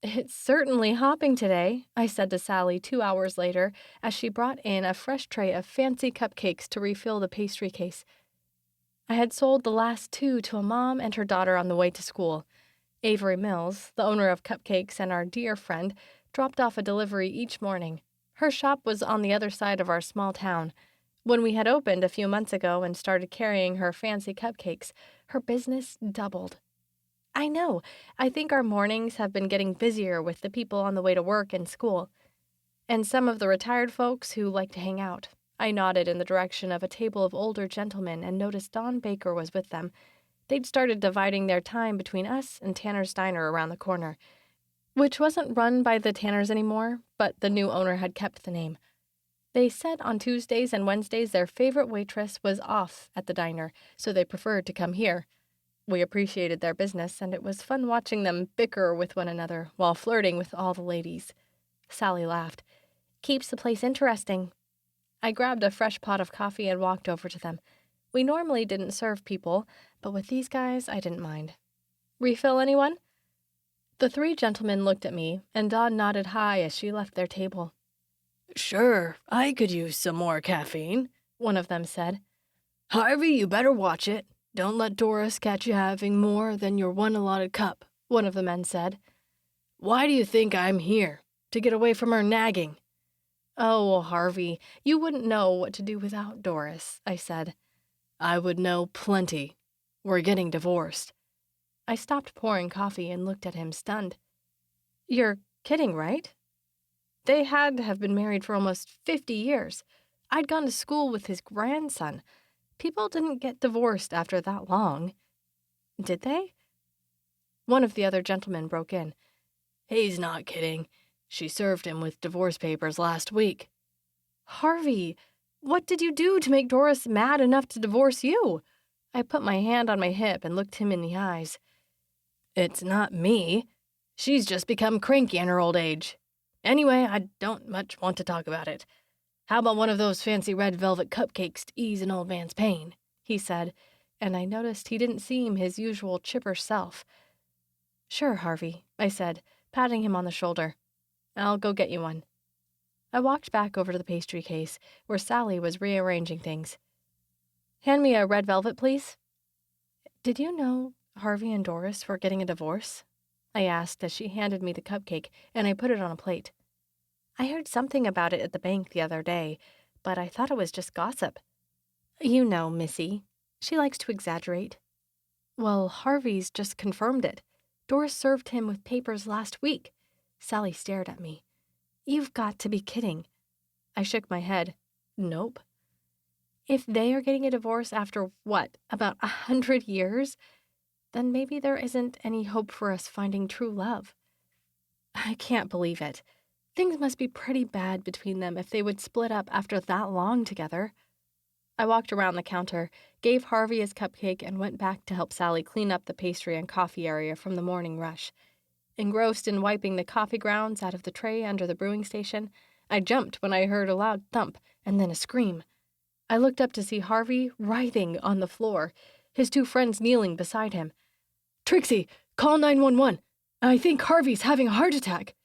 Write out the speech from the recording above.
It's certainly hopping today, I said to Sally 2 hours later as she brought in a fresh tray of fancy cupcakes to refill the pastry case. I had sold the last two to a mom and her daughter on the way to school. Avery Mills, the owner of Cupcakes and our dear friend, dropped off a delivery each morning. Her shop was on the other side of our small town. When we had opened a few months ago and started carrying her fancy cupcakes, her business doubled. I know. I think our mornings have been getting busier with the people on the way to work and school. And some of the retired folks who like to hang out. I nodded in the direction of a table of older gentlemen and noticed Don Baker was with them. They'd started dividing their time between us and Tanner's Diner around the corner, which wasn't run by the Tanners anymore, but the new owner had kept the name. They said on Tuesdays and Wednesdays their favorite waitress was off at the diner, so they preferred to come here. We appreciated their business, and it was fun watching them bicker with one another while flirting with all the ladies. Sally laughed. Keeps the place interesting. I grabbed a fresh pot of coffee and walked over to them. We normally didn't serve people, but with these guys, I didn't mind. Refill, anyone? The three gentlemen looked at me, and Dawn nodded hi as she left their table. Sure, I could use some more caffeine, one of them said. Harvey, you better watch it. Don't let Doris catch you having more than your one allotted cup, one of the men said. Why do you think I'm here? To get away from her nagging. Oh, Harvey, you wouldn't know what to do without Doris, I said. I would know plenty. We're getting divorced. I stopped pouring coffee and looked at him stunned. You're kidding, right? They had to have been married for almost 50 years. I'd gone to school with his grandson. People didn't get divorced after that long. Did they? One of the other gentlemen broke in. He's not kidding. She served him with divorce papers last week. Harvey, what did you do to make Doris mad enough to divorce you? I put my hand on my hip and looked him in the eyes. It's not me. She's just become cranky in her old age. Anyway, I don't much want to talk about it. How about one of those fancy red velvet cupcakes to ease an old man's pain? He said, and I noticed he didn't seem his usual chipper self. Sure, Harvey, I said, patting him on the shoulder. I'll go get you one. I walked back over to the pastry case, where Sally was rearranging things. Hand me a red velvet, please. Did you know Harvey and Doris were getting a divorce? I asked as she handed me the cupcake, and I put it on a plate. I heard something about it at the bank the other day, but I thought it was just gossip. You know, Missy. She likes to exaggerate. Well, Harvey's just confirmed it. Doris served him with papers last week. Sally stared at me. You've got to be kidding. I shook my head. Nope. If they are getting a divorce after, what, about 100 years? Then maybe there isn't any hope for us finding true love. I can't believe it. Things must be pretty bad between them if they would split up after that long together. I walked around the counter, gave Harvey his cupcake, and went back to help Sally clean up the pastry and coffee area from the morning rush. Engrossed in wiping the coffee grounds out of the tray under the brewing station, I jumped when I heard a loud thump and then a scream. I looked up to see Harvey writhing on the floor, his two friends kneeling beside him. Trixie, call 911. I think Harvey's having a heart attack.